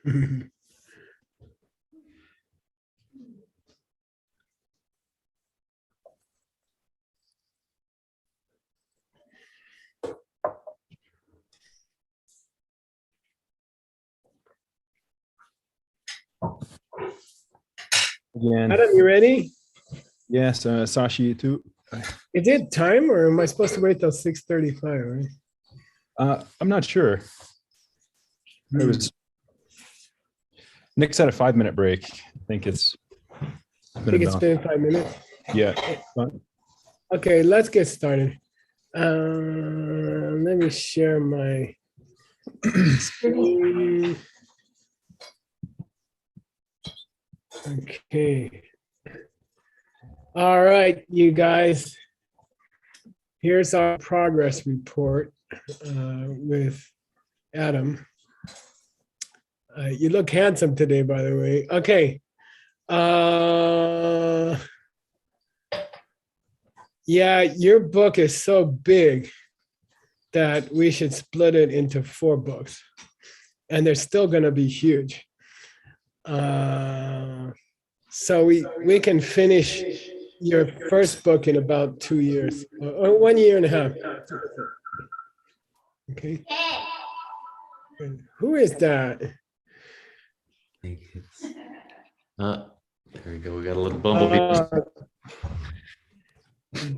Again. Adam, you ready? Yes, Sashi too. Is it time or am I supposed to wait till 6:35, right? I'm not sure. It was Nick's had a 5-minute break. I think it's been It's been 5 minutes. Yeah. Okay, let's get started. Let me share my screen. Okay. All right, you guys. Here's our progress report with Adam. You look handsome today, by the way. Okay. Yeah, your book is so big that we should split it into 4 books. And they're still going to be huge. So we can finish your first book in about 2 years or 1 year and a half. Okay. Who is that? There we go. We got a little bumblebee.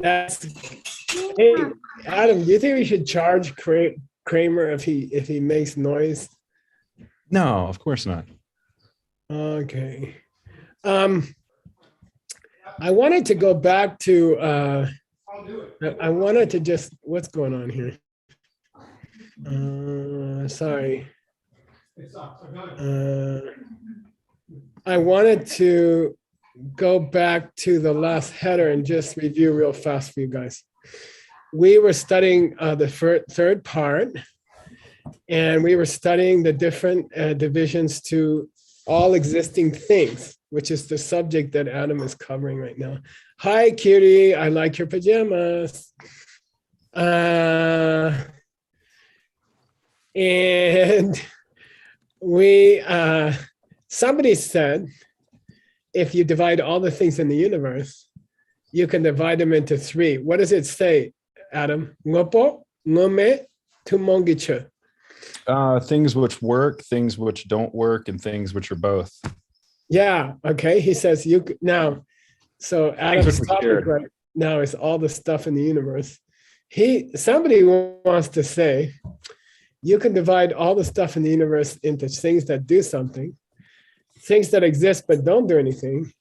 That's hey Adam. Do you think we should charge Kramer if he makes noise? No, of course not. Okay. I wanted to go back to I wanted to just what's going on here? Sorry. I wanted to go back to the last header and just review real fast for you guys. We were studying the third part, and we were studying the different divisions to all existing things, which is the subject that Adam is covering right now. Hi, cutie, I like your pajamas. And we, somebody said, if you divide all the things in the universe, you can divide them into 3. What does it say, Adam? Ngopo, ngome, tumongicha. Things which work, things which don't work, and things which are both. Yeah. Okay. He says you now. So Adam's topic right now is all the stuff in the universe. Somebody wants to say you can divide all the stuff in the universe into things that do something, things that exist but don't do anything,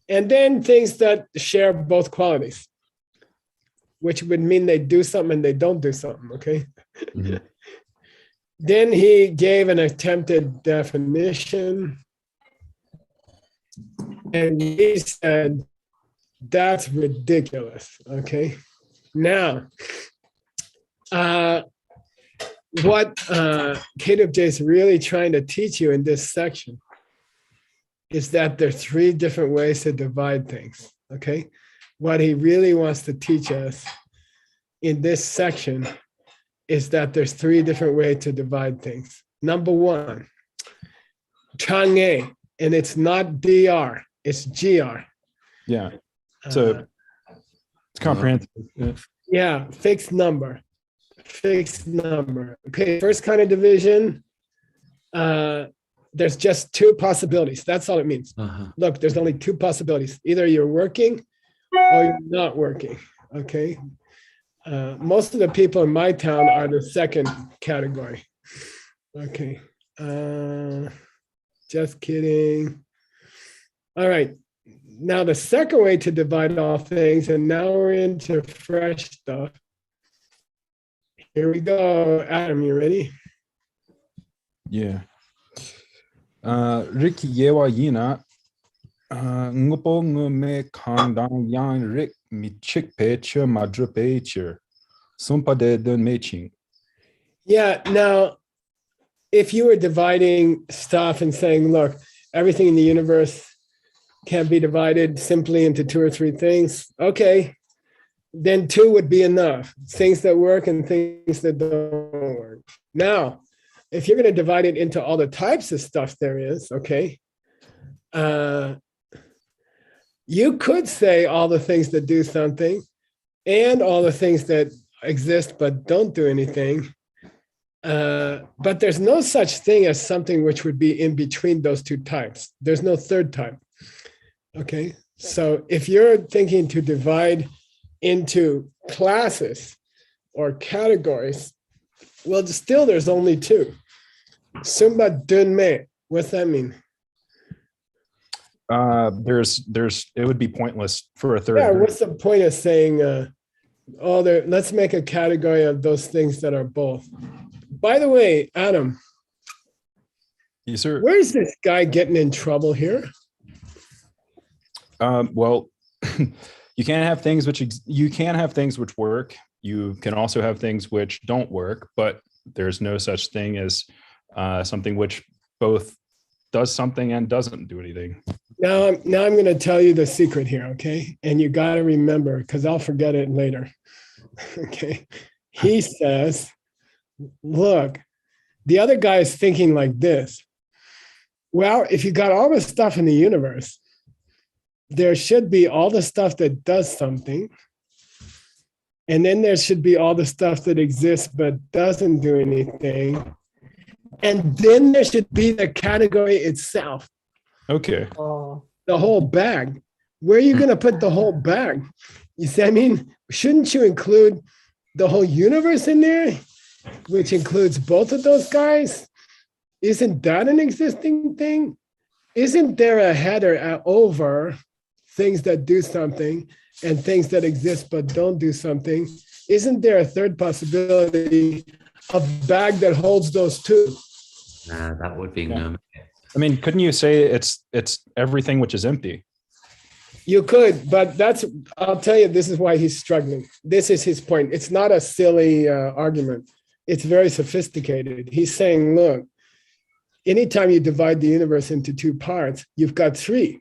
and then things that share both qualities, which would mean they do something and they don't do something. Okay. Mm-hmm. Then he gave an attempted definition. And he said, that's ridiculous. Okay. Now, what KWJ is really trying to teach you in this section is that there are 3 different ways to divide things. Okay. What he really wants to teach us in this section is that there's 3 different ways to divide things. Number 1, Chang'e, and it's not DR, it's GR. Yeah. So it's comprehensive. Yeah, fixed number. Fixed number. Okay, first kind of division, there's just 2 possibilities. That's all it means. Look, there's only 2 possibilities. Either you're working or you're not working. Okay. Most of the people in my town are the second category. Okay. Just kidding. All right. Now the second way to divide all things, and now we're into fresh stuff. Here we go. Adam, you ready? Yeah. Rick Yewa Yina Ngupo Ngume Kandang Yang Rick Michik Pecher Madra Pecher Sumpa de Meching. Yeah. Now, if you were dividing stuff and saying, look, everything in the universe can be divided simply into 2 or 3 things, okay, then 2 would be enough. Things that work and things that don't work. Now, if you're going to divide it into all the types of stuff there is, okay, you could say all the things that do something and all the things that exist but don't do anything. But there's no such thing as something which would be in between those two types. There's no third type. Okay, so if you're thinking to divide into classes or categories, well, still there's only two. Sumba dunme. What's that mean? It would be pointless for a third. Yeah, what's the point of saying, let's make a category of those things that are both. By the way, Adam. Yes, sir. Where's this guy getting in trouble here? Well, you can have things which work. You can also have things which don't work, but there's no such thing as something which both does something and doesn't do anything. Now I'm going to tell you the secret here, okay? And you got to remember, because I'll forget it later. Okay. He says, look, the other guy is thinking like this. Well, if you got all the stuff in the universe, there should be all the stuff that does something. And then there should be all the stuff that exists but doesn't do anything. And then there should be the category itself. Okay. The whole bag. Where are you going to put the whole bag? You see, I mean, shouldn't you include the whole universe in there, which includes both of those guys? Isn't that an existing thing? Isn't there a header over things that do something and things that exist but don't do something? Isn't there a third possibility, a bag that holds those two? That would be no. I mean, couldn't you say it's everything which is empty? You could, but I'll tell you, this is why he's struggling. This is his point. It's not a silly argument. It's very sophisticated. He's saying, look, anytime you divide the universe into two parts, you've got three,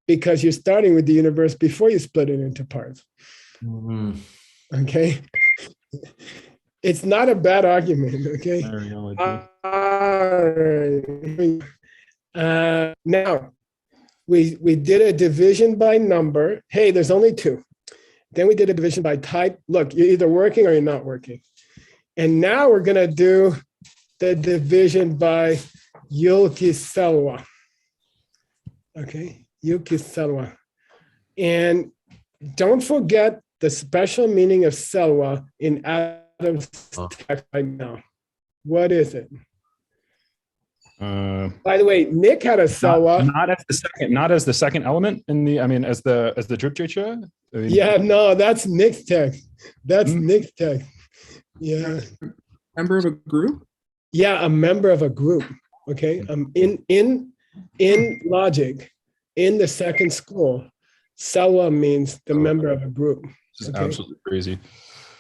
because you're starting with the universe before you split it into parts. Mm-hmm. Okay? It's not a bad argument, okay? Now, we did a division by number. Hey, there's only two. Then we did a division by type. Look, you're either working or you're not working. And now we're going to do the division by Yuki-Selwa. Okay, Yuki-Selwa. And don't forget the special meaning of Selwa in Adam's text right now. What is it? By the way, Nick had a Selwa. Not as the second element in the, I mean, as the Drupjecha? Yeah, no, that's Nick's text. That's Nick's text. Yeah. Member of a group? Yeah, a member of a group. Okay. In logic, in the second school, Selwa means the member of a group. This is absolutely crazy.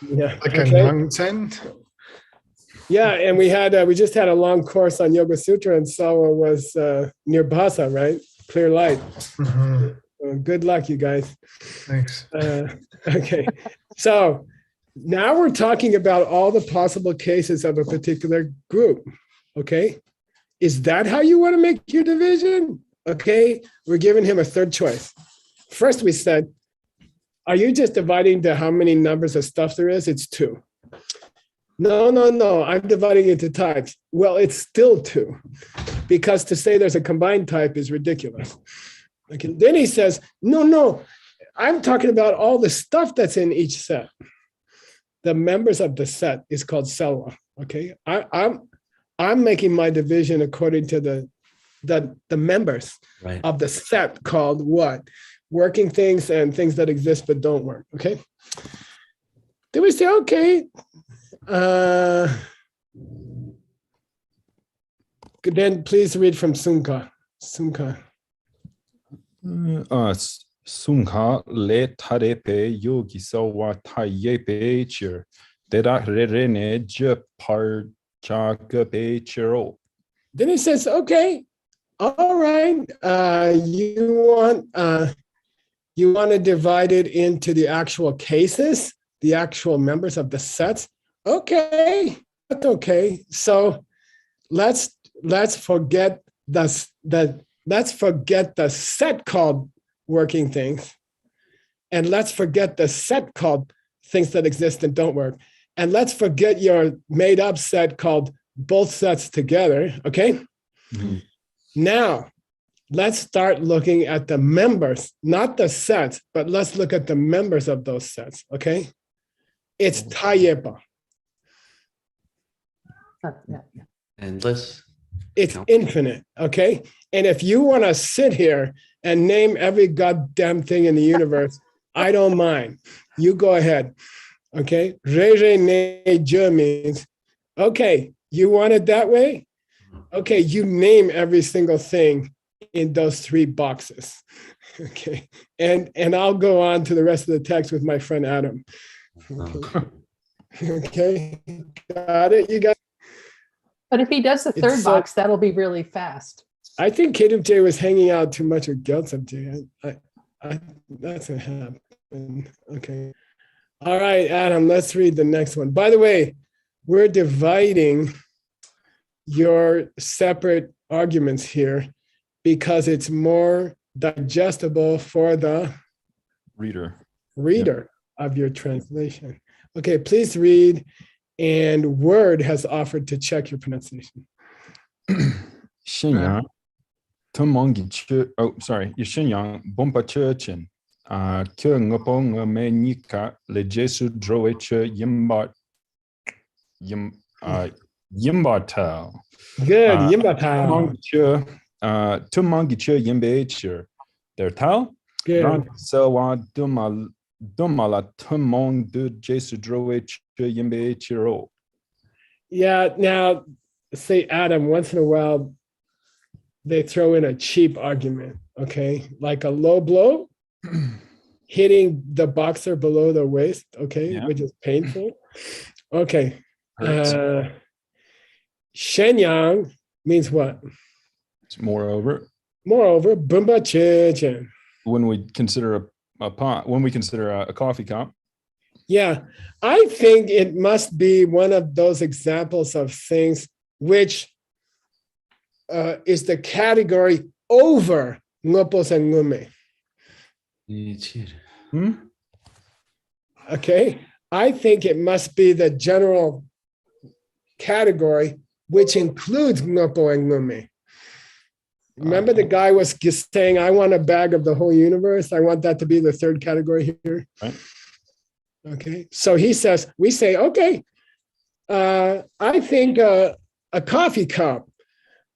Yeah. Like a nonsense. Yeah, and we just had a long course on Yoga Sutra, and Selwa was Nirbhasa, right? Clear light. Mm-hmm. Good luck, you guys. Thanks. Okay, so now we're talking about all the possible cases of a particular group. Okay, is that how you want to make your division? Okay, we're giving him a third choice. First, we said, are you just dividing to how many numbers of stuff there is? It's two. No, I'm dividing it into types. Well, it's still two, because to say there's a combined type is ridiculous. Okay. Then he says, no, I'm talking about all the stuff that's in each set. The members of the set is called Selwa. Okay, I'm making my division according to the members of the set, called what? Working things and things that exist but don't work. Okay. Then we say, okay. Then please read from Sunka. Sunka le tarepe yogi sawa tayepe chir deda rene je par chakape chiro. Then he says, okay, all right. You want to divide it into the actual cases, the actual members of the sets. Okay, okay. So let's forget let's forget the set called working things, and let's forget the set called things that exist and don't work, and let's forget your made up set called both sets together. Okay. Mhm. Now let's start looking at the members, not the sets, but let's look at the members of those sets. Okay. It's tayepa. Yeah. Endless. It's No. infinite, okay? And if you want to sit here and name every goddamn thing in the universe, I don't mind. You go ahead, okay? Re, re, ne, je means, okay, you want it that way? Okay, you name every single thing in those three boxes, okay? And I'll go on to the rest of the text with my friend Adam. Okay, got it? You got. But if he does the It's third so- box, that'll be really fast. I think KWJ was hanging out too much with Gyaltsab. That's what happened. Okay. All right, Adam, let's read the next one. By the way, we're dividing your separate arguments here because it's more digestible for the Reader. reader of your translation. Okay, please read. And Word has offered to check your pronunciation. 信仰 tumongi chu oh sorry 信仰 bompa churchin que ngopo ngamenika le jesu droe che yimbat yimbatal Good, Uh, Yimbata. tumongi chu yimbe chur der tal Good. ran selwa dumala tumong de jesu droe che yimbe chiro. Yeah, now, say Adam, once in a while, they throw in a cheap argument, okay? Like a low blow, hitting the boxer below the waist, okay, Yeah. which is painful. Okay. Hurts. Shenyang means what? It's moreover, Moreover, Bumba Chichen. when we consider a pot, when we consider a coffee cup. Yeah, I think it must be one of those examples of things which is the category over ngopos and ngume. Hmm? Okay, I think it must be the general category which includes ngopo and ngume. Remember the guy was just saying, I want a bag of the whole universe. I want that to be the third category here. Right. Okay, so he says, we say, okay, I think a coffee cup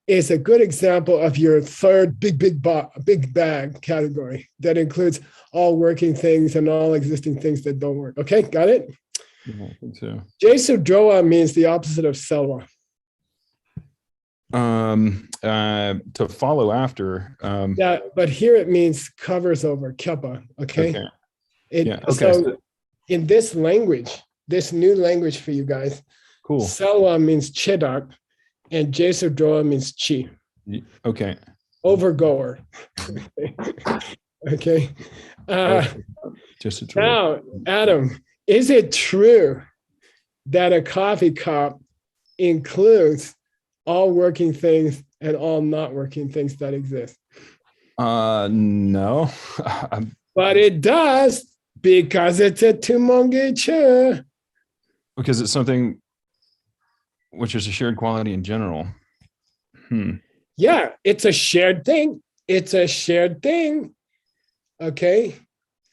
is a good example of your third big bag category that includes all working things and all existing things that don't work. Okay, got it? Yeah, I think so. Jesu droa means the opposite of selwa. To follow after. Yeah, but here it means covers over, kepa. Okay. Okay. Yeah, okay, So so- in this language, this new language for you guys, Cool. selwa means chedak, and Jesu droa means chi. Okay. Overgoer. Okay. Just a true. Now, Adam, is it true that a coffee cup includes all working things and all not working things that exist? No. But it does because it's a tumongeche. Because it's something which is a shared quality in general. Yeah, it's a shared thing. It's a shared thing. Okay.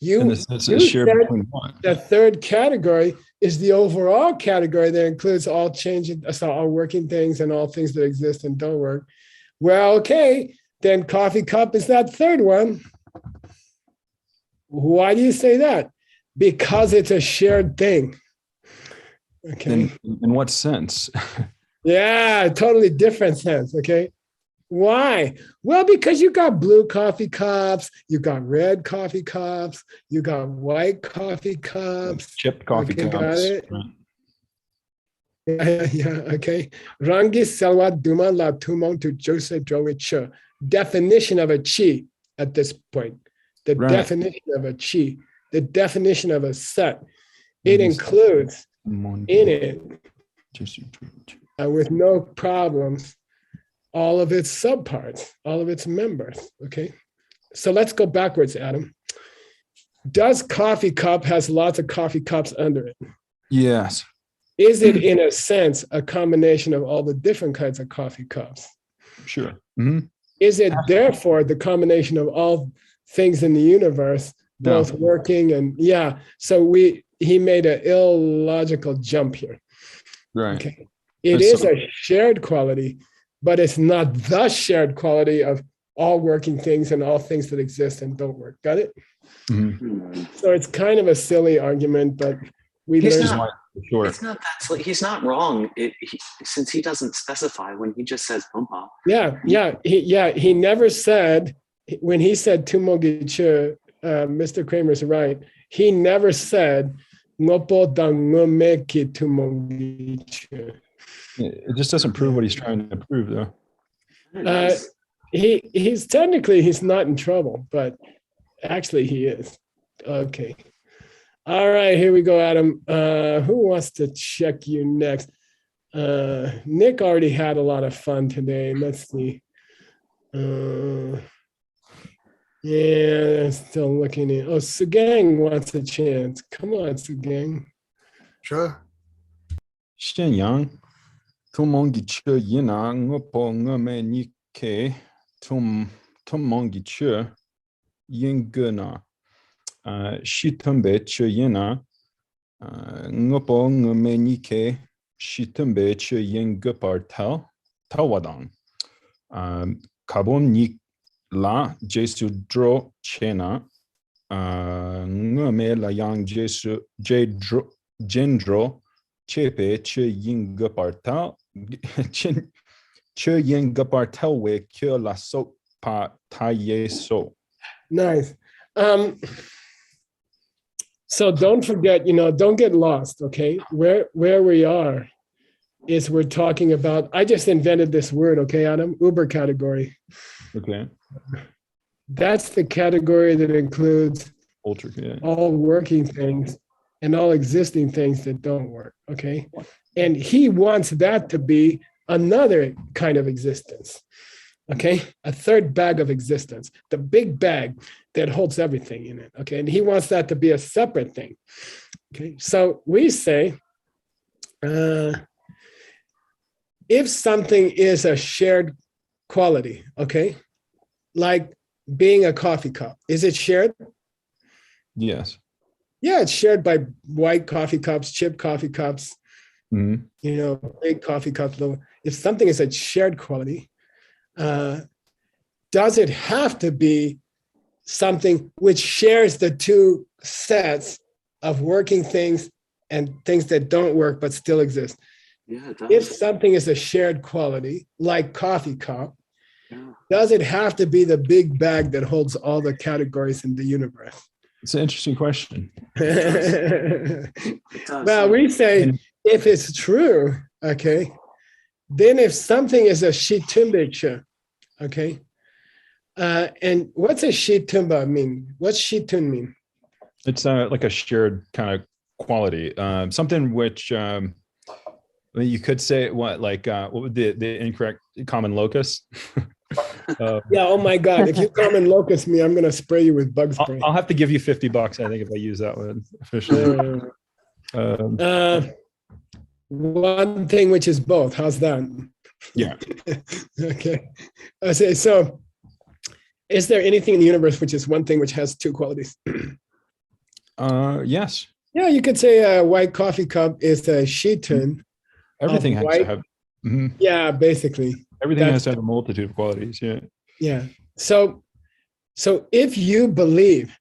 In the sense you it's shared said between what? the third category is the overall category that includes all changing, so all working things and all things that exist and don't work. Well, okay, then coffee cup is that third one. Why do you say that? Because it's a shared thing. Okay. In what sense? Yeah, totally different sense. Okay. Why? Well, because you got blue coffee cups, you got red coffee cups, you got white coffee cups. Chipped coffee Okay, got cups. it. Yeah, okay. Rangi selwa duma la tumong to Joseph Jowicha. Definition of a chi at this point. The Right. definition of a chi, the definition of a set. It Mhm. includes in it with no problems all of its subparts, all of its members. Okay, so let's go backwards, Adam. Does coffee cup has lots of coffee cups under it? Yes. Is it, in a sense, a combination of all the different kinds of coffee cups? Sure. Mm-hmm. Is it therefore the combination of all things in the universe, both No. working and so he made an illogical jump here. Right. Okay. It There's is a shared quality, but it's not the shared quality of all working things and all things that exist and don't work. Got it? Mm-hmm. So it's kind of a silly argument, but we He's learned. not- Sure. It's not that silly. He's not wrong. Since he doesn't specify when he just says pumpa. He never said, when he said tumogiche, Mr. Kramer's right. He never said ngopo dangumeki tumogiche. It just doesn't prove what he's trying to prove, though. He's not in trouble, but actually he is. Okay. All right, here we go, Adam. Who wants to check you next? Nick already had a lot of fun today. Let's see. Still looking in. Oh, Sugang wants a chance. Come on, Sugang. Sure. Shenyang, tumongi che yina ngopo ngame nike tumongi che yinguna. Shitumbe che yina ngopo ngame nike shitumbe che yingupar tawadang. Kabon nik la jesu dro chena ngame la yang jesu jendro chepe che yingupar che yingupar we kyo la so pa ta ye so. Nice. So don't forget, don't get lost, okay? Where we are is we're talking about, I just invented this word, okay, Adam? Uber category. Okay. That's the category that includes Ultra, yeah. all working things and all existing things that don't work, okay? And he wants that to be another kind of existence, okay? A third bag of existence, the big bag that holds everything in it, okay? And he wants that to be a separate thing, okay? So we say, if something is a shared quality, okay? Like being a coffee cup, is it shared? Yes. Yeah, it's shared by white coffee cups, chip coffee cups, Mm-hmm. Big coffee cups. If something is a shared quality, does it have to be something which shares the two sets of working things and things that don't work but still exist? Yeah, it does. If something is a shared quality, like coffee cup, does it have to be the big bag that holds all the categories in the universe? It's an interesting question. It does. Well, we say if it's true, okay, then if something is a shitumbicha, okay, and what's a shitumba mean? What's shitun mean? It's like a shared kind of quality, something which you could say what would the incorrect common locus? Yeah, oh my God, if you come and locust me, I'm going to spray you with bug spray. I'll have to give you $50, I think, if I use that one officially. One thing which is both. How's that? Yeah. Okay. I say, so is there anything in the universe which is one thing which has two qualities? Yes. Yeah, you could say a white coffee cup is a shitun. Everything has to have. Mm-hmm. Yeah, basically. Everything has to have a multitude of qualities. Yeah. Yeah. So if you believe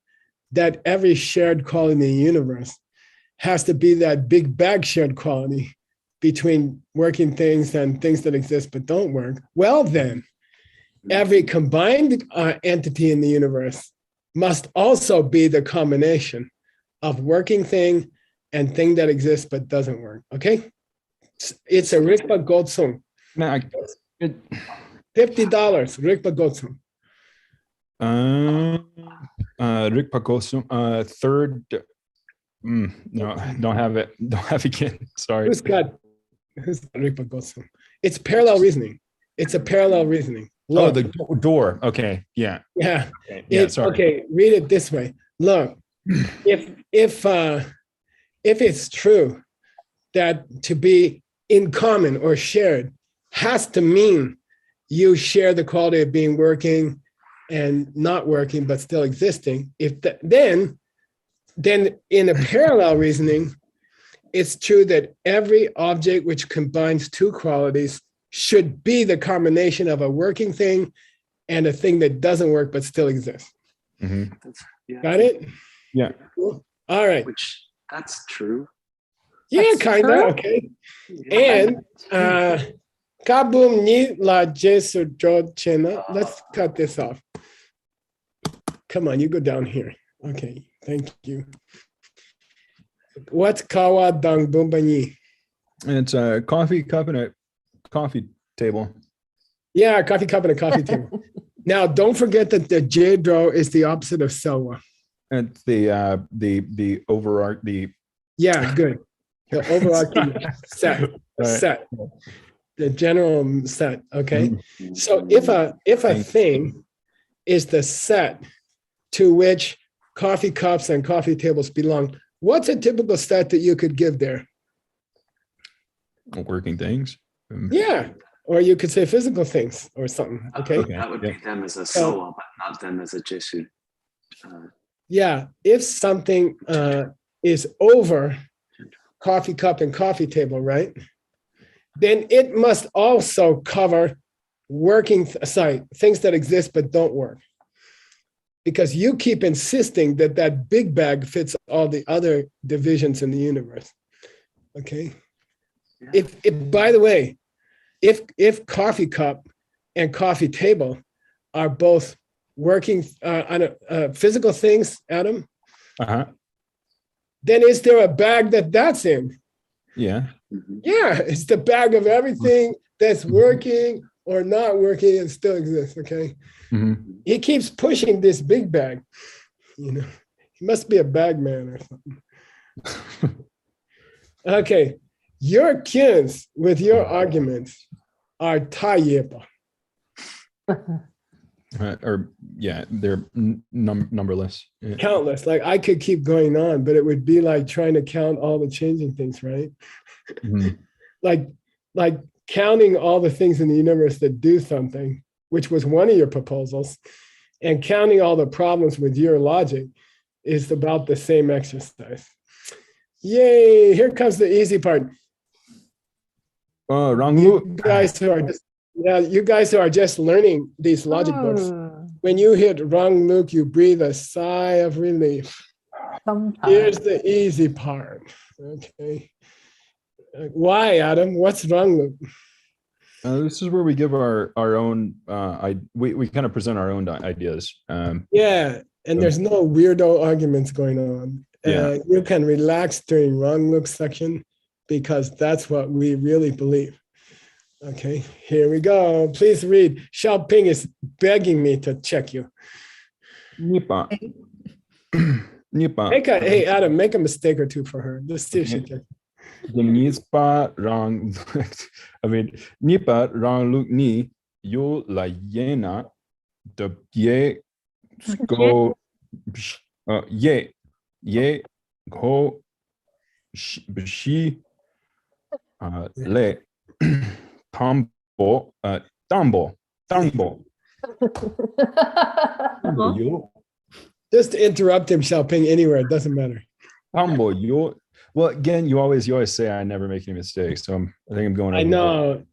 that every shared quality in the universe has to be that big bag shared quality between working things and things that exist but don't work, well then, every combined entity in the universe must also be the combination of working thing and thing that exists but doesn't work. Okay? It's a Rikpa Gotsung. Now, $50, Rikpa Gotsung. Rick Pacosum, third. No, don't have it. Don't have it again. Sorry. Who's got Who's Ripa Gosum? It's parallel reasoning. It's a parallel reasoning. Oh, Look, the door. Okay. Yeah. yeah. Okay. Yeah. Sorry. Okay, read it this way. Look, if it's true that to be in common or shared has to mean you share the quality of being working and not working but still existing, then in a parallel reasoning, it's true that every object which combines two qualities should be the combination of a working thing and a thing that doesn't work but still exists. Mhm. Yeah. Got it? Yeah. Cool. All right. Which that's true. Yeah, That's kind true. of. Okay. Yeah. And kabum ni la jesu chena. Let's cut this off. Come on, you go down here. Okay, thank you. What's kawa dang bumbani? It's a coffee cup and a coffee table. Yeah, coffee cup and a coffee table. Now, don't forget that the Jedro is the opposite of Selwa. It's the overarch the Yeah, good. The overarching set, Right. the general set. Okay. Mhm. So if a thing is the set to which coffee cups and coffee tables belong, what's a typical set that you could give there? working things. Yeah. Or you could say physical things or something. Okay. Okay. That would Yeah. be them as a So- soa, but not them as a Jesu. Yeah. If something is over coffee cup and coffee table, right? Then it must also cover things that exist but don't work. Because you keep insisting that that big bag fits all the other divisions in the universe. Okay. Yeah. If by the way, if coffee cup and coffee table are both working on physical things, Adam, Uh-huh. then is there a bag that's in? Yeah. Mhm. Yeah, it's the bag of everything that's working or not working and still exists. Okay. Mhm. He keeps pushing this big bag. You know, he must be a bag man or something. Okay. Your kids with your arguments are tayepa. Or yeah, they're numberless. Yeah. Countless. Like I could keep going on, but it would be like trying to count all the changing things, right? Mhm. Like counting all the things in the universe that do something, which was one of your proposals, and counting all the problems with your logic is about the same exercise. Yay, here comes the easy part. Wrong You move. guys who are just, you guys who are just learning these logic books, Oh, when you hit wrong look, you breathe a sigh of relief. Here's sometimes. the easy part. Okay. Why, Adam? What's wrong look? This is where we give our own. We kind of present our own ideas. Yeah, and there's no weirdo arguments going on. Yeah. You can relax during wrong look section because that's what we really believe. Okay, here we go. Please read. Xiaoping is begging me to check you. Nipa. Nipa. Hey, Adam, make a mistake or two for her. Let's see if she can. Nispa rang. I mean, Nipa rang luk ni yo la yena de ye go ye go shi le tambo tambo yo Just interrupt him, Xiaoping, anywhere. It doesn't matter. tambo yo. Well, again, you always say I never make any mistakes, so I think I'm going. I know.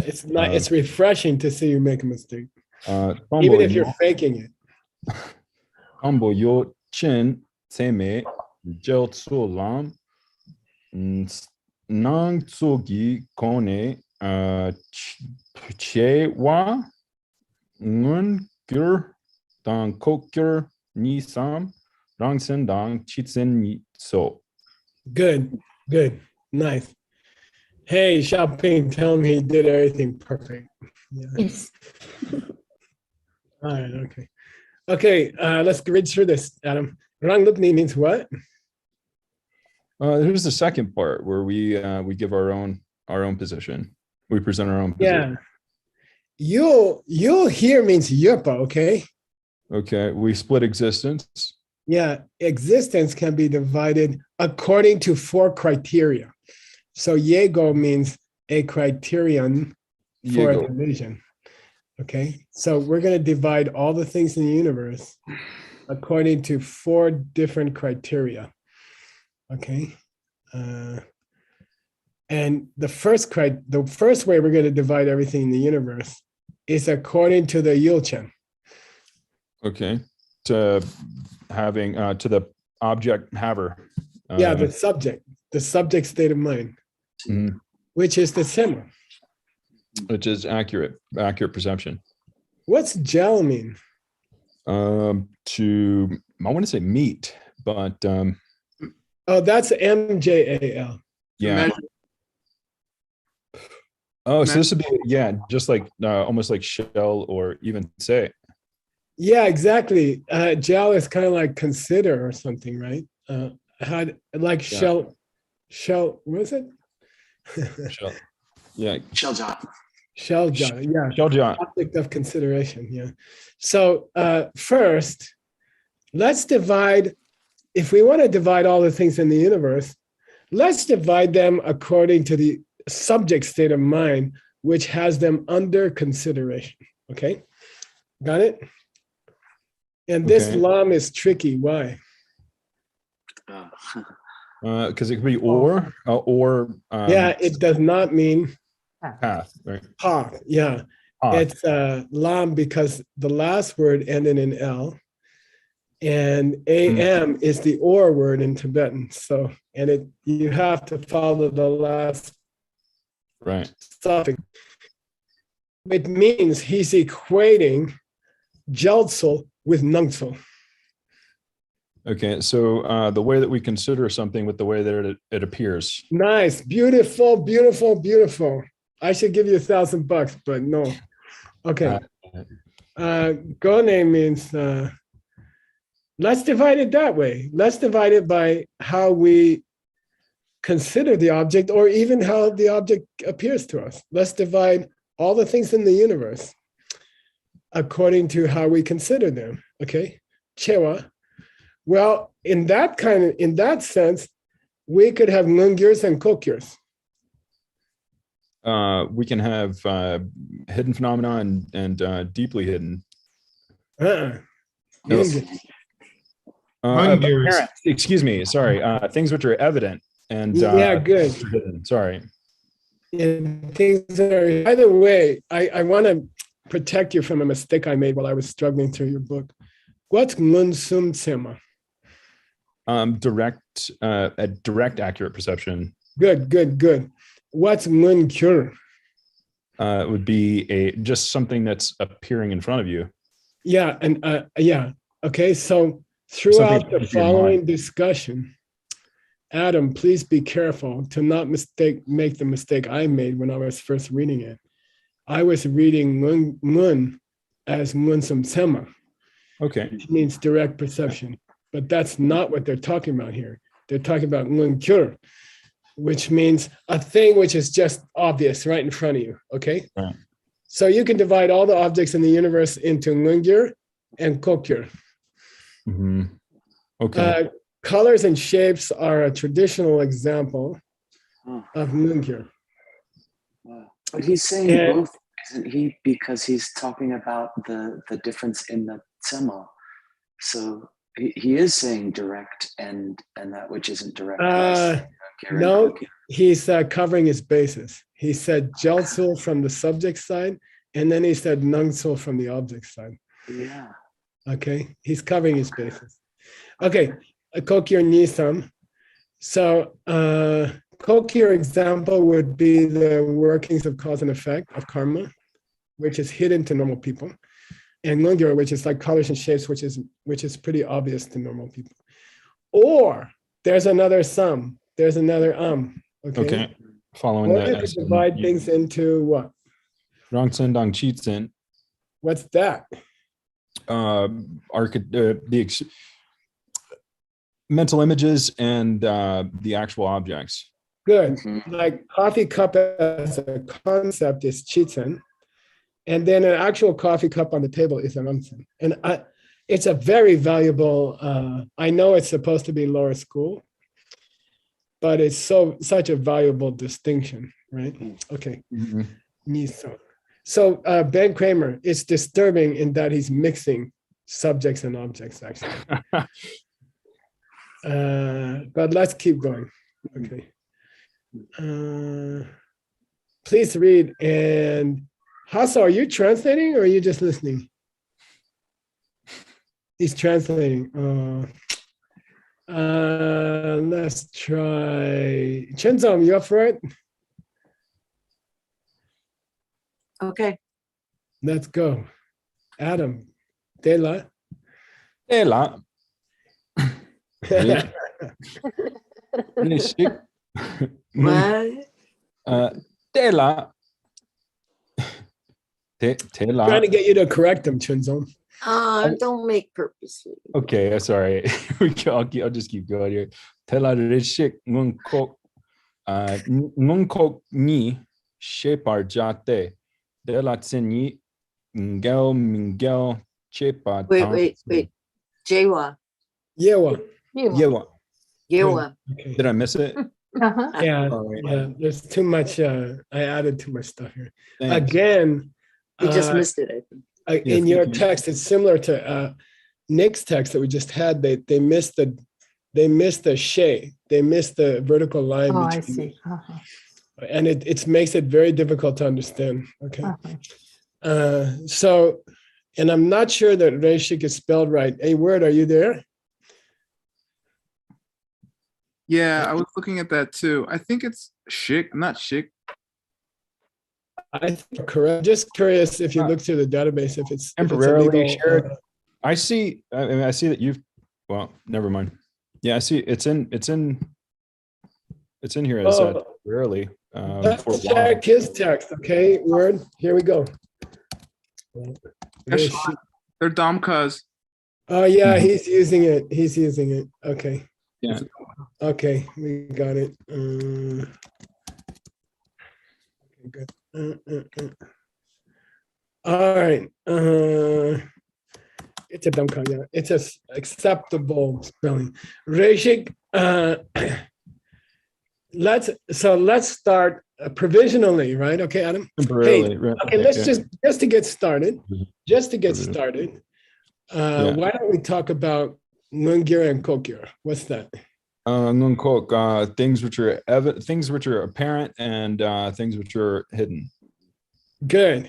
It's not. It's refreshing to see you make a mistake, even if you're faking it. Tambo yo chin seme gel tso lam nang tsogi kone che wa ngun gyur dang kokgyur ni sam rang sen dang chitsen ni so. Good, nice. Hey, Xiaoping, tell him he did everything perfect. Yeah. Yes. All right, okay. Let's read through this, Adam. Ranglukni means what? Here's the second part where we give our own our own position. We present our own position. Yeah. You here means yupa, okay? Okay, we split existence. Yeah, existence can be divided according to 4 criteria. So Yego means a criterion for a Yego. division. Okay, so we're going to divide all the things in the universe according to 4 different criteria. Okay, and the first way we're going to divide everything in the universe is according to the Yulchen. Okay, to having to the object haver. Yeah, the subject state of mind, which is the Sema. Which is accurate perception. What's gel mean? To I want to say meet, but Oh, that's MJAL. yeah. Measure. Oh, so this would be just like almost like shell or even say. Yeah, exactly. Gel is kind of like consider or something, right? Had like shell. What is it? Shell. Yeah. Shell job. Shell gel. Yeah. Shell job. Object of consideration. Yeah. So first, let's divide. If we want to divide all the things in the universe, let's divide them according to the subject state of mind, which has them under consideration. Okay, got it? And this lam is tricky. Why? Because it could be or yeah, it does not mean path, right? path. Yeah, it's lam because the last word ended in L, and am is the or word in Tibetan. So, and you have to follow the last suffix. It means he's equating Jeltsul with Nungtsul. Okay, so the way that we consider something with the way that it appears. Nice, beautiful, beautiful, beautiful. I should give you $1,000, but no. Okay. Gone means let's divide it that way. Let's divide it by how we consider the object or even how the object appears to us. Let's divide all the things in the universe according to how we consider them. Okay. Chewa. Well, in that sense, we could have nungyurs and kokyurs. We can have hidden phenomena and deeply hidden. Excuse me. Sorry. Things which are evident and good. Hidden. Sorry. And things that are, by the way, I want to protect you from a mistake I made while I was struggling through your book. What's mun sum tsema? Direct, accurate perception. Good. What's mun cure? Would be just something that's appearing in front of you. Yeah, and okay. So throughout the following discussion, Adam, please be careful to not make the mistake I made when I was first reading it. I was reading mun as mun sum tsema. Okay. Which means direct perception. But that's not what they're talking about here. They're talking about ngunkyur, which means a thing which is just obvious right in front of you, okay? Right. So you can divide all the objects in the universe into ngungyur and kokyur. Mm-hmm. Okay. Colors and shapes are a traditional example of ngungyur. But he's saying both, isn't he? Because he's talking about the difference in the tsema. So he is saying direct and that which isn't direct. No, he's covering his bases. He said Jeltsul from the subject side, and then he said Nungtsul from the object side. Yeah. Okay, he's covering his bases. Okay, Kokyur Nisam. So Kokyur example would be the workings of cause and effect of karma, which is hidden to normal people. And Ngungyur, which is like colors and shapes, which is pretty obvious to normal people. Or there's another sum. There's another Okay. Following that. Or you could divide things into what? Rangtsen, Dangchitsen. What's that? Mental images and the actual objects. Good. Mhm. Like coffee cup as a concept is chitzen. And then an actual coffee cup on the table is an onsen. And it's a very valuable, I know it's supposed to be lower school, but it's such a valuable distinction, right? Okay. Mhm. Niso. So Ben Kramer, it's disturbing in that he's mixing subjects and objects, actually. But let's keep going. Okay. Please read. And Hassa, are you translating or are you just listening? He's translating. Let's try. Chenzom, you up for it? Okay. Let's go. Adam, Dela. Tela. What? Tela. Trying Tela. to get you to correct him, Chenzom. Don't make purposely. Okay, sorry. I'll just keep going here. Tela rishik ngunk ni shepar jate de la tsini ngel mingel chepa. Wait. Jewa. Yewa. Yeah. Yewa. Okay. Did I miss it? Uh-huh. Yeah, All right. yeah. There's too much. I added too much stuff here. Thanks. Again, You just missed it, I think. Yeah, in your thank you. text, it's similar to Nick's text that we just had. They missed the she. They missed the vertical line Oh, I between, see. Uh-huh. and it makes it very difficult to understand. Okay. Uh-huh. So, and I'm not sure that Reshik is spelled right. Hey, Word, are you there? Yeah, I was looking at that too. I think it's Shik, not Shik. I think correct. Just curious if you look through the database if it's Temporarily if it's illegal, shared. I see that you've, well, never mind. Yeah, I see it's in here as temporarily. Let's for a while. check his text. Okay, Word. Here we go. Yes, they're Domkas. Oh yeah, he's using it. He's using it. Okay. Yeah. Okay, we got it. Okay, good. All right. It's a dumb call, yeah. It's a acceptable spelling. Reshik, let's start provisionally, right? Okay, Adam. Temporarily. Right. Okay, let's yeah. just to get started. Just to get Provisional. started. Yeah. Why don't we talk about Nungira and Kokir? What's that? Ngungkok, things which are apparent and things which are hidden. Good.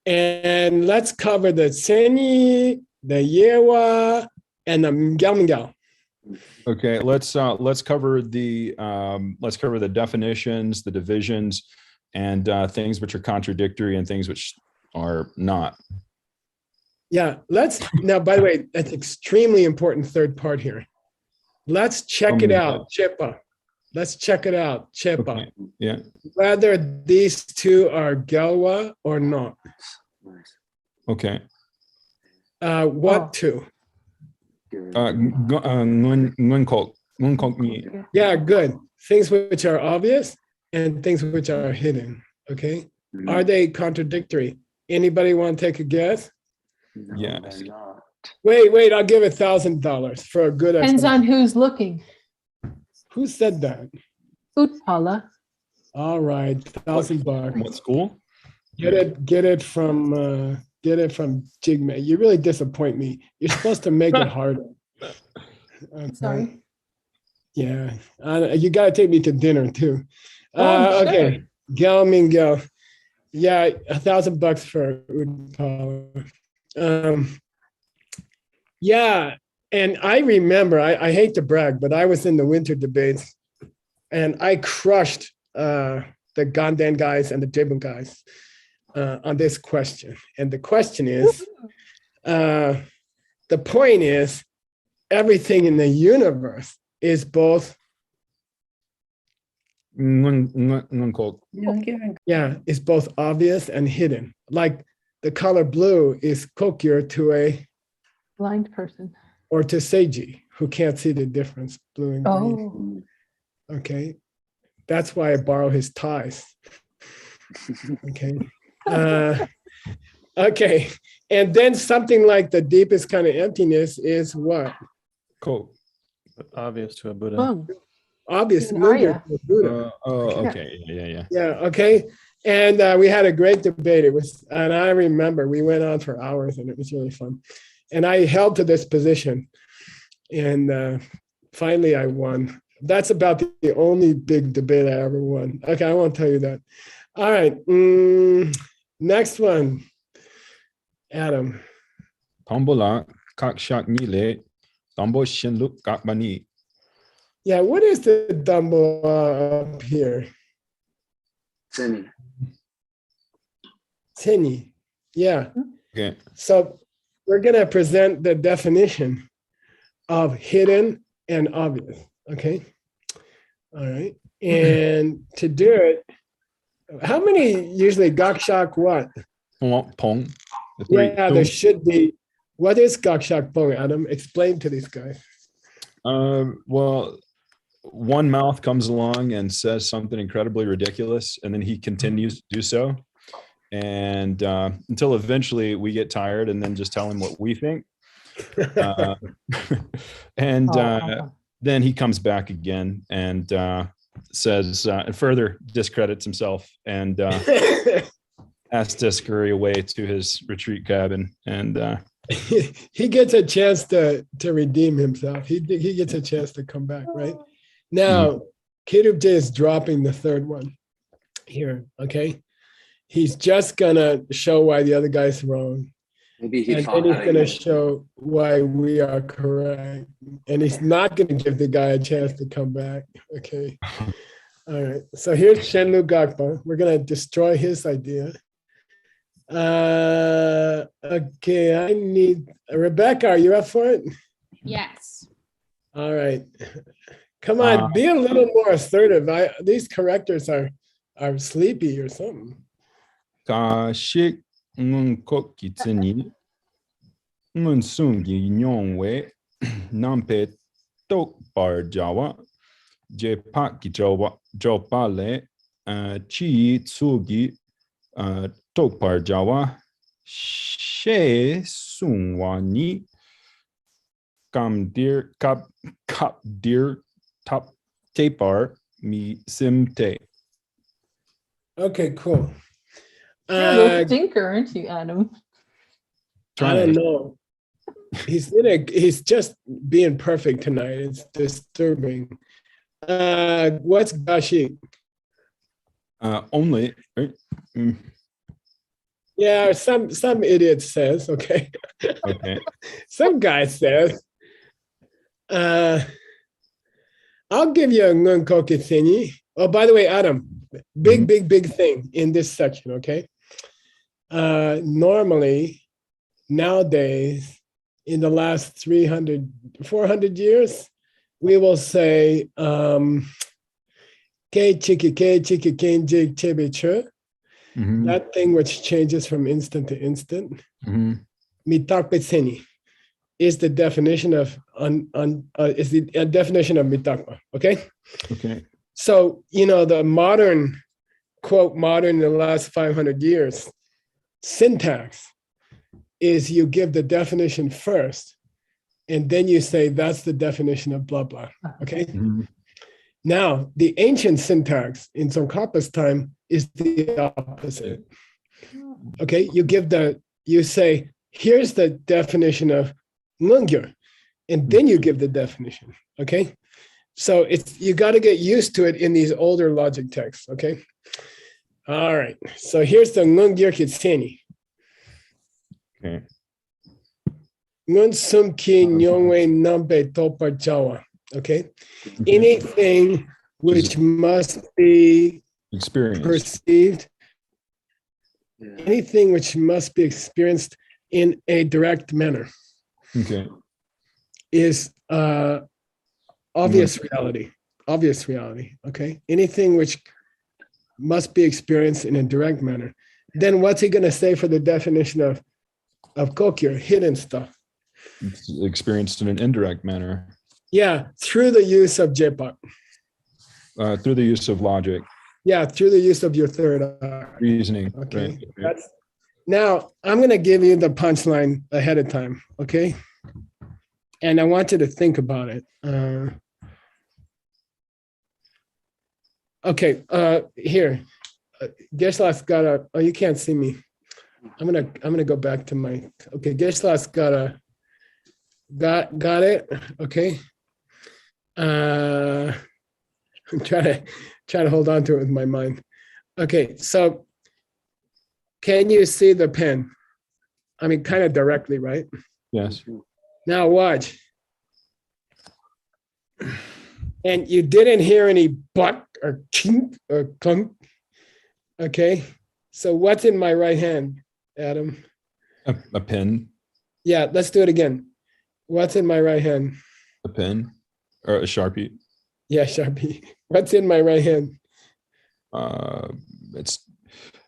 And let's cover the Seni, the Yewa, and the Mgal. Okay, let's cover the definitions, the divisions, and things which are contradictory and things which are not. Yeah, now, by the way, that's extremely important third part here. Let's check it out, Chepa. Let's check it out, Chepa. Okay. Yeah. Whether these two are Gelwa or not. Nice. Okay. What two? Ngungkok ni. Yeah, good. Things which are obvious and things which are hidden. Okay. Are they contradictory? Anybody want to take a guess? No, Yes. they're not. Wait, I'll give $1,000 for a good Depends on explanation. who's looking. Who said that? Utpala. All right, $1,000. What school? Get it from Jigme. You really disappoint me. You're supposed to make it harder. Okay. Sorry. Yeah, you got to take me to dinner too. Oh, Okay, Gal Mingel. Yeah, $1,000 for Udpala. Yeah, and I remember. I hate to brag, but I was in the winter debates, and I crushed the Gandan guys and the Jebun guys on this question. And the question is, the point is, everything in the universe is both, Ngungkok. is both obvious and hidden. Like the color blue is Kokir to a, Blind person. or to Seiji, who can't see the difference, blue and green. Oh, Okay. That's why I borrow his ties. Okay. Okay. And then something like the deepest kind of emptiness is what? Cool. Obvious to a Buddha. Bung. Obvious. An Nungir Arya. to a Buddha. Okay. Yeah. Yeah. Okay. And we had a great debate. And I remember we went on for hours and it was really fun. And I held to this position. And finally I won. That's about the only big debate I ever won. Okay, I won't tell you that. All right. Next one. Adam. Tombola kakshak nile. Tombo shinluk kakbani. Yeah, what is the Dumbo up here? Seni. Tini. Yeah. Okay. So we're going to present the definition of hidden and obvious. Okay. All right. And to do it, how many usually gakshak what? Pong. The three. Yeah, there should be. What is gakshak pong, Adam? Explain to these guys. Well, one mouth comes along and says something incredibly ridiculous, and then he continues to do so. And until eventually we get tired and then just tell him what we think. Then he comes back again and says and further discredits himself and has to scurry away to his retreat cabin. And he gets a chance to redeem himself. He gets a chance to come back, right? Now, Kirubje is dropping the third one here, okay? He's just gonna show why the other guy's wrong. Maybe he And found then out he's gonna English. show why we are correct. And he's not gonna give the guy a chance to come back, okay? All right, so here's Shenlu Gakpa. We're gonna destroy his idea. Okay, I need, Rebecca, are you up for it? Yes. All right. Come on, be a little more assertive. These correctors are sleepy or something. Kashik ngun kitsini ngun sungi nyongwe nampe tok bar jawa je pak jopale chi tsugi tok bar jawa she sungwani kam dear kap dear top tapar mi simte. Okay, cool. You're a stinker, aren't you, Adam? I don't know. He's just being perfect tonight. It's disturbing. What's Gashik? Only. Yeah, some idiot says, okay. Okay. Some guy says, I'll give you a ngunkoki thingy. Oh, by the way, Adam, big thing in this section, okay? Normally, nowadays, in the last 400 years, we will say, Ke chiki kenji chebe che. That thing which changes from instant to instant. Mitakpe is the definition of is the definition of mitakpa. Okay. Okay. So the modern, quote modern, in the last 500 years, syntax is you give the definition first, and then you say that's the definition of blah blah. Okay. Now the ancient syntax in Tsongkhapa's time is the opposite. Okay, you say, here's the definition of Ngungyur, and then you give the definition. Okay, so you got to get used to it in these older logic texts. Okay, all right. So here's the Ngungyur Kitseni. Okay. Ngun sumki nyongwe nambe topa jawa. Okay, anything which must be experienced, perceived, anything which must be experienced in a direct manner, okay, is obvious reality. Obvious reality. Okay, anything which must be experienced in a direct manner. Then what's he going to say for the definition of kokyur, hidden stuff? It's experienced in an indirect manner. Yeah, through the use of jepak. through the use of logic, Yeah, through the use of your third eye. reasoning. Okay. Right. That's now I'm going to give you the punchline ahead of time. Okay. And I want you to think about it. Okay. Here, Geslas got a. Oh, you can't see me. I'm gonna go back to my. Okay, Geslas got it. Okay. I'm trying to hold on to it with my mind. Okay, so can you see the pen? I mean, kind of directly, right? Yes. Now watch. And you didn't hear any buck or chink or clunk. Okay, so what's in my right hand, Adam? A pen. Yeah, let's do it again. What's in my right hand? A pen or a Sharpie. Yeah, Sharpie. What's in my right hand?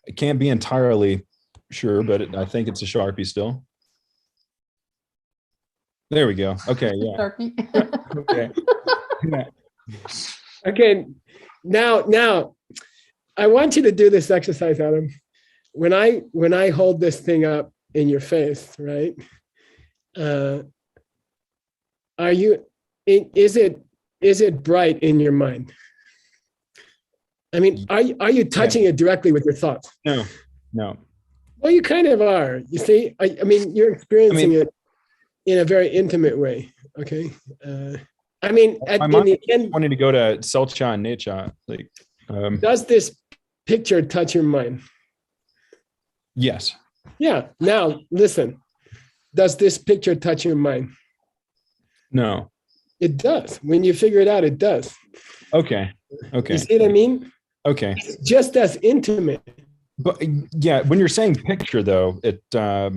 It can't be entirely sure, but I think it's a Sharpie still. There we go. Okay, yeah. Sharpie. Okay. Yeah. Okay, now I want you to do this exercise, Adam. When I hold this thing up in your face, right? Is it bright in your mind? I mean, are you touching it directly with your thoughts? No. Well, you kind of are. You see, I mean, you're experiencing it in a very intimate way. Okay. I mean, My mind in the end, wanting to go to Selcha and Necha. Like, does this picture touch your mind? Yes. Yeah. Now, listen. Does this picture touch your mind? No. It does. When you figure it out, it does. Okay. You see what I mean? Okay. It's just as intimate. But yeah, when you're saying picture, though, it Yeah.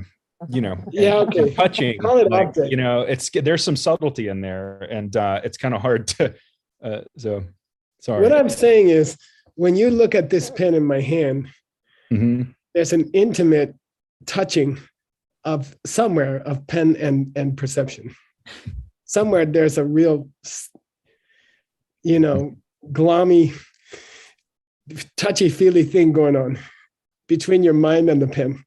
Okay. touching. Call it object. There's some subtlety in there, and it's kind of hard to. So, sorry. What I'm saying is, when you look at this pen in my hand, there's an intimate touching of somewhere of pen and perception. Somewhere there's a real, gloomy, touchy-feely thing going on between your mind and the pen.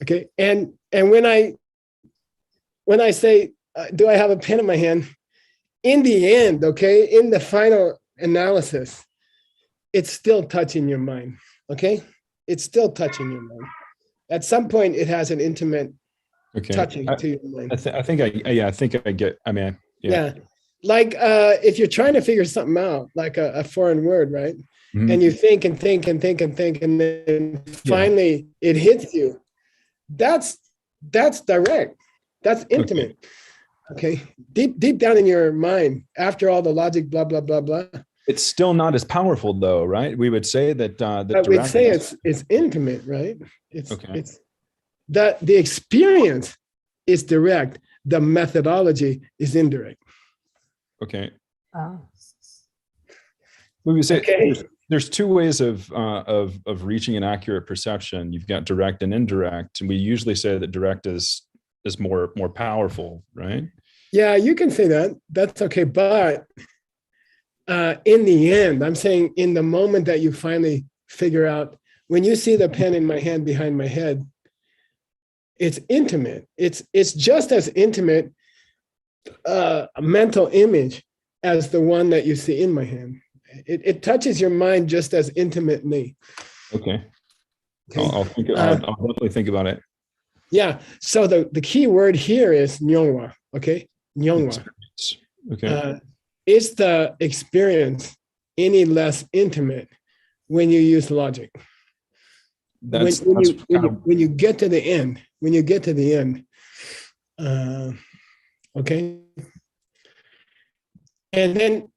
Okay, and when I say, do I have a pen in my hand? In the end, okay, in the final analysis, it's still touching your mind. Okay, it's still touching your mind. At some point, it has an intimate touching to your mind. I think I get. I mean, yeah. Like if you're trying to figure something out, like a foreign word, right? And you think and think and think and think, and then finally it hits you. That's direct. That's intimate. Okay. Deep down in your mind, after all the logic, blah blah blah blah. It's still not as powerful, though, right? We would say that. But we'd say it's intimate, right? It's that the experience is direct. The methodology is indirect. Okay. Oh. We would say there's two ways of reaching an accurate perception. You've got direct and indirect, and we usually say that direct is more powerful, right? Yeah, you can say that. That's okay, but in the end, I'm saying in the moment that you finally figure out, when you see the pen in my hand behind my head, it's intimate. It's just as intimate a mental image as the one that you see in my hand. It touches your mind just as intimately. Okay. I'll definitely think about it. Yeah. So the key word here is nyongwa. Okay. Nyongwa. Okay. Is the experience any less intimate when you use logic? When you get to the end, okay. And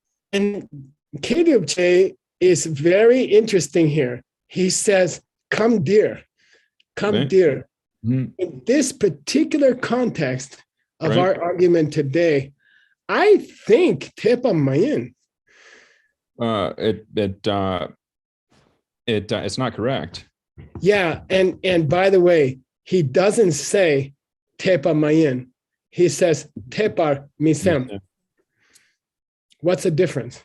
Kyryubche is very interesting here. He says, come dear. In this particular context of our argument today, I think tepa mayin. It's not correct. Yeah, and by the way, he doesn't say tepa mayin. He says tepar misem. What's the difference?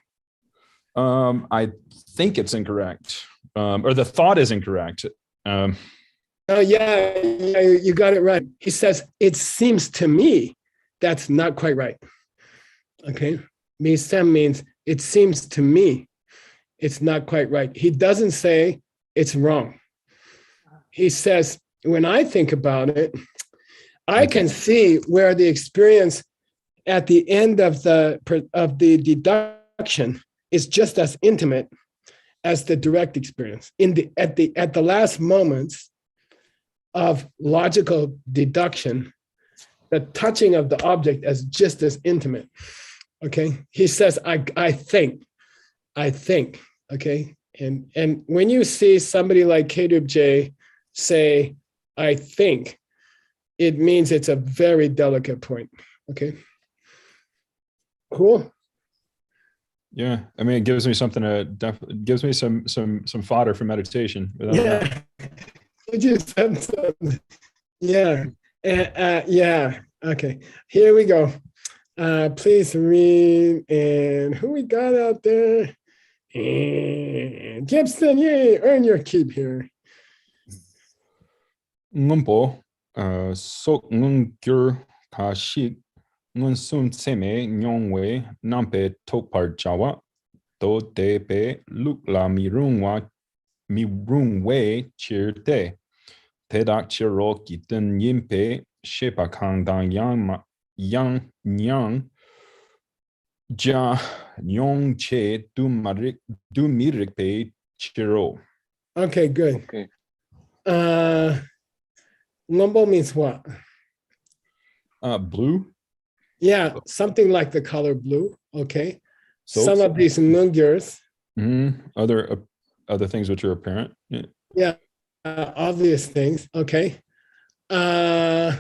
I think it's incorrect, or the thought is incorrect. Oh yeah, you got it right. He says, it seems to me that's not quite right. Okay. Me sem means it seems to me it's not quite right. He doesn't say it's wrong. He says, when I think about it, I can see where the experience at the end of the deduction is just as intimate as the direct experience. At the last moments of logical deduction, the touching of the object is just as intimate. Okay, he says, I think, okay, and when you see somebody like K-J say, I think, it means it's a very delicate point. Okay, cool. Yeah, I mean, it gives me something gives me some fodder for meditation. Yeah, you just have some, yeah, yeah. Okay, here we go. Please read, and who we got out there? And Gibson, yay, earn your keep here. Ngumpo, sok ngungyur kashik ngun sum seme nyongwe nampe tokpar jawa do de pe luk la mirungwe chirte tedak chiro kitin yimpe shepa kang dang yang ja nyong che du mirik pe chiro. Okay, good. Okay. Lumbo means what? Blue. Yeah, something like the color blue. Okay. So some of these nungyurs. Other things which are apparent. Yeah, obvious things. Okay. The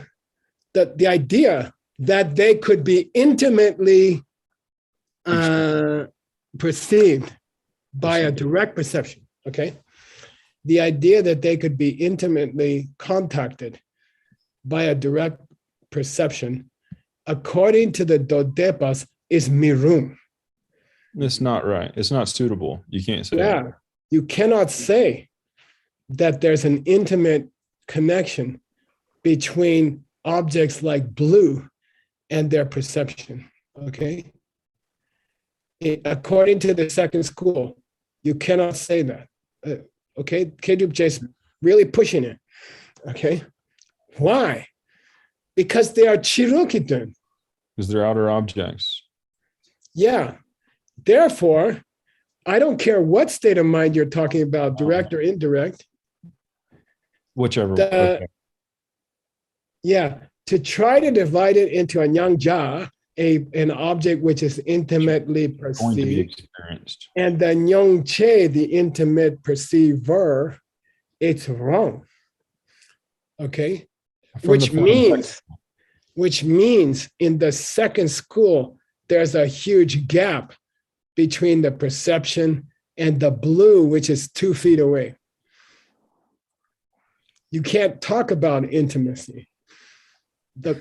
idea that they could be intimately perceived by a direct perception. Okay. The idea that they could be intimately contacted by a direct perception, according to the Dodepas, is mirum. It's not right. It's not suitable. You can't say that. You cannot say that there's an intimate connection between objects like blue and their perception. Okay. According to the second school, you cannot say that. Okay, K-J really pushing it. Okay, why? Because they are chirukitun. Because they're outer objects. Yeah. Therefore, I don't care what state of mind you're talking about, direct or indirect. Whichever. Okay. Yeah. To try to divide it into a nyangja, an object which is intimately perceived, going to be experienced, and the nyongche, the intimate perceiver, it's wrong. Okay, which means in the second school there's a huge gap between the perception and the blue, which is 2 feet away. You can't talk about intimacy.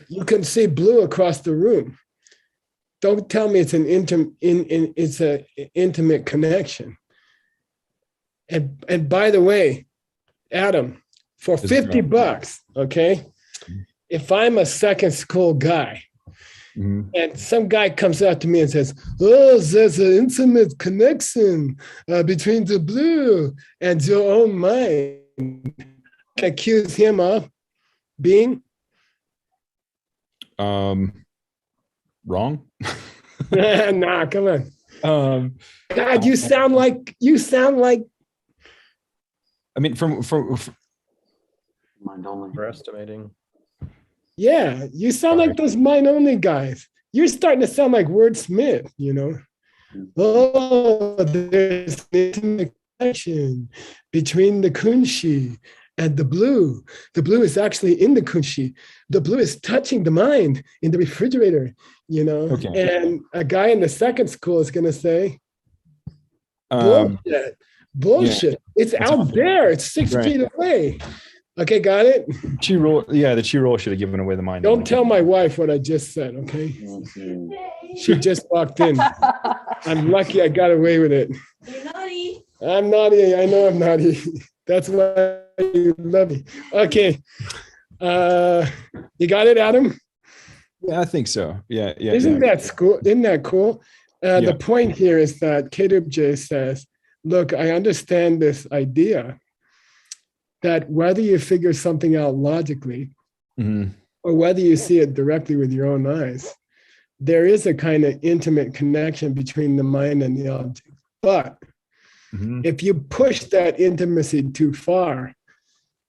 You can see blue across the room. Don't tell me it's an intimate connection. And by the way, Adam, for $50, okay, if I'm a second school guy, and some guy comes out to me and says, "Oh, there's an intimate connection between the blue and your own mind," accuse him of being wrong. Nah, come on. God, you sound like. I mean, from mind only. Overestimating. Yeah, you sound like those mind only guys. You're starting to sound like Wordsmith, you know. Oh, there's an intimate connection between the kunshi and the blue. The blue is actually in the kunshi. The blue is touching the mind in the refrigerator, you know. Okay. And a guy in the second school is going to say, bullshit. Yeah. It's out there. It's 6 feet away. Okay, got it? the chi roll should have given away the mind. Don't tell my wife what I just said, okay? She just walked in. I'm lucky I got away with it. You're naughty. I'm naughty. I know I'm naughty. That's why you love me. Okay. You got it, Adam? Yeah, I think so. Yeah. Isn't that cool? Isn't that cool? Yeah. The point here is that KWJ says, look, I understand this idea that whether you figure something out logically or whether you see it directly with your own eyes, there is a kind of intimate connection between the mind and the object. But if you push that intimacy too far,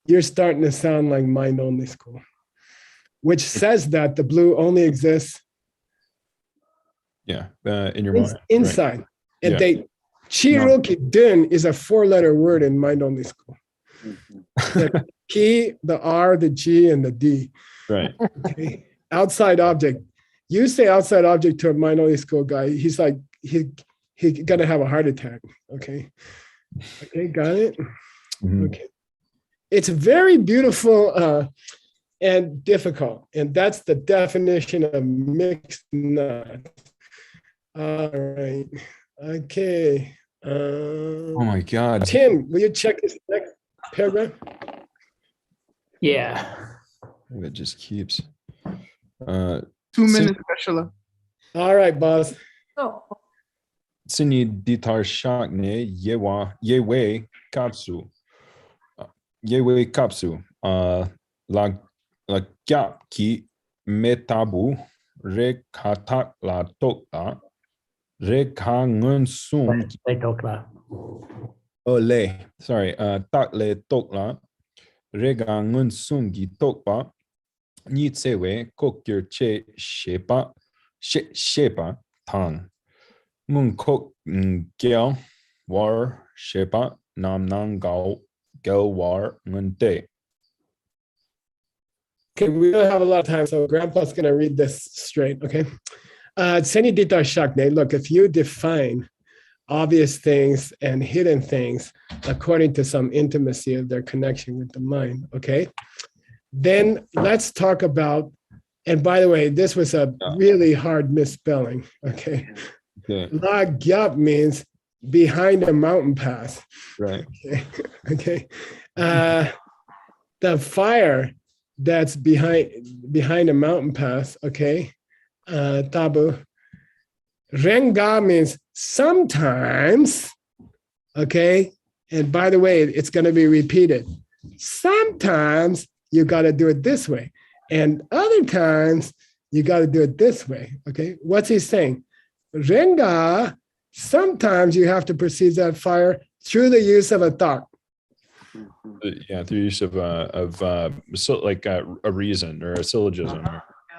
you're starting to sound like mind-only school, which says that the blue only exists in your mind. inside. Right. And Yeah. Chiruki din is a 4-letter word in mind-only school. The P, the R, the G, and the D. Right. Okay. Outside object. You say outside object to a mind-only school guy, he's like, he's gonna have a heart attack. Okay. Okay, got it? Okay. It's very beautiful and difficult. And that's the definition of mixed nuts. All right. Okay. Oh my God. Tim, will you check this next paragraph? Yeah. It just keeps. 2 minutes special. All right, boss. Oh. Sini ditar shakne yewe kapsu. Yewe kapsu. La kya ki metabu re katak la tokla re kangun sum ole. Sorry, tak le tokla re gangun sum gi tokpa ni tsewe kokir che shepa tang. Mun kok gel war shepa nam nang gao gel war ngunte. Okay, we don't have a lot of time, so Grandpa's going to read this straight, okay? Seni dita shakne. Look, if you define obvious things and hidden things according to some intimacy of their connection with the mind, okay? Then let's talk about, and by the way, this was a really hard misspelling, okay? La gyap means behind a mountain pass. Right. Okay. The fire that's behind a mountain pass, okay? Tabu. Renga means sometimes, okay? And by the way, it's going to be repeated. Sometimes you got to do it this way. And other times you got to do it this way, okay? What's he saying? Renga, sometimes you have to perceive that fire through the use of a thought. Yeah, through use of like a reason or a syllogism.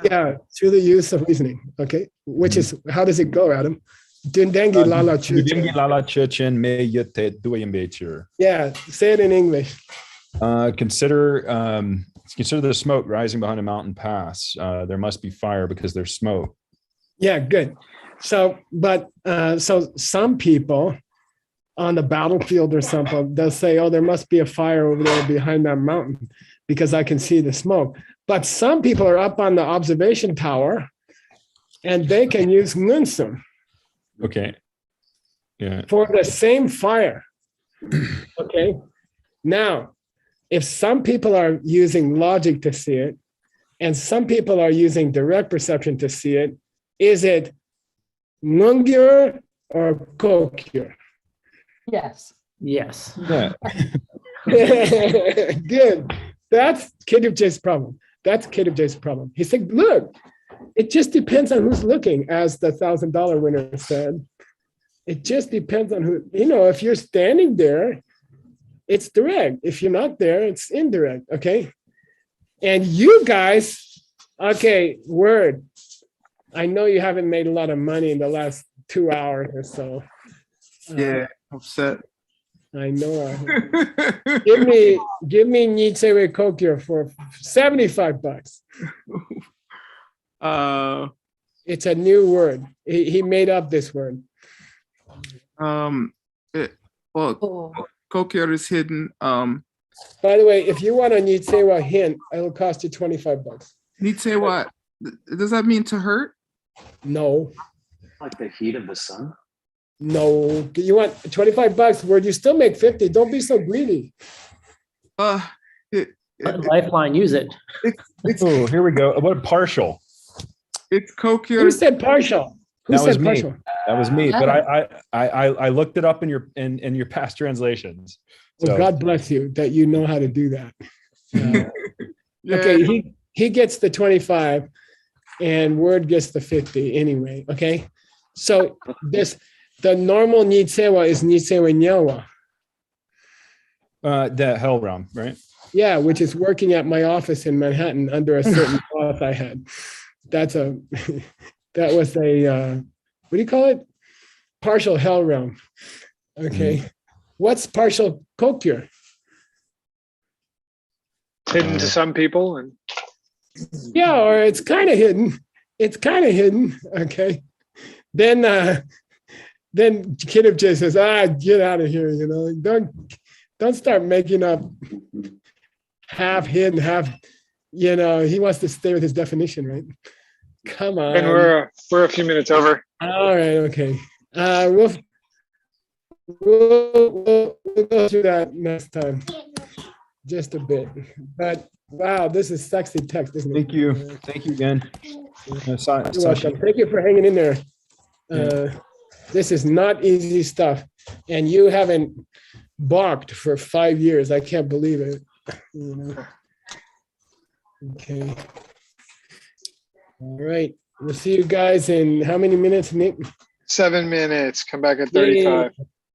Yeah, through the use of reasoning. Okay, which is, how does it go, Adam? Dindengi lala chu. Dindengi lala chuchen me yete duayembetur. Yeah, say it in English. Consider the smoke rising behind a mountain pass. There must be fire because there's smoke. Yeah, good. So, but so some people on the battlefield or something, they'll say, oh, there must be a fire over there behind that mountain because I can see the smoke. But some people are up on the observation tower and they can use ngunsum. Okay. Yeah. For the same fire. Okay. Now, if some people are using logic to see it and some people are using direct perception to see it, is it ngungyur or kokyur? Yes. Yes. Yeah. Good. That's KWJ's problem. That's KWJ's problem. He said, look, it just depends on who's looking, as the $1,000 winner said. It just depends on who, if you're standing there, it's direct. If you're not there, it's indirect, okay? And you guys, okay, word. I know you haven't made a lot of money in the last 2 hours or so. Yeah, upset. I know. Give me Nitsewe Kokyo for $75. It's a new word. He made up this word. Kokyo is hidden. By the way, if you want a Nitsewa hint, it'll cost you $25. Nitsewa, does that mean to hurt? No. Like the heat of the sun? No, you want $25, where you still make 50. Don't be so greedy. It, Lifeline, use it. Oh, here we go. What partial? it's Who coherent. said partial? Who That was said me. partial? That was me. But I looked it up in your past translations. Well, So God bless you that you know how to do that. Yeah. Okay, he gets the 25 and Word gets the 50 anyway, okay? So the normal Nitsewa is Nitsewa Nyawa. the hell realm, right? Yeah, which is working at my office in Manhattan under a certain boss I had. That was a, what do you call it? Partial hell realm. Okay. What's partial kokir? Hidden to some people, and Yeah, or it's kind of hidden. It's kind of hidden. Okay. Then Kiddup just says, get out of here, you know. Don't start making up half hidden, half, you know, he wants to stay with his definition, right? Come on. and we're a few minutes over. All right, okay. We'll go through that next time. Just a bit. But wow, this is sexy text, isn't it? Thank you. Thank you again. You're welcome. Thank you for hanging in there. This is not easy stuff. And you haven't balked for 5 years. I can't believe it. You know. Okay. All right. We'll see you guys in how many minutes, Nick? 7 minutes. Come back at Yay. 35.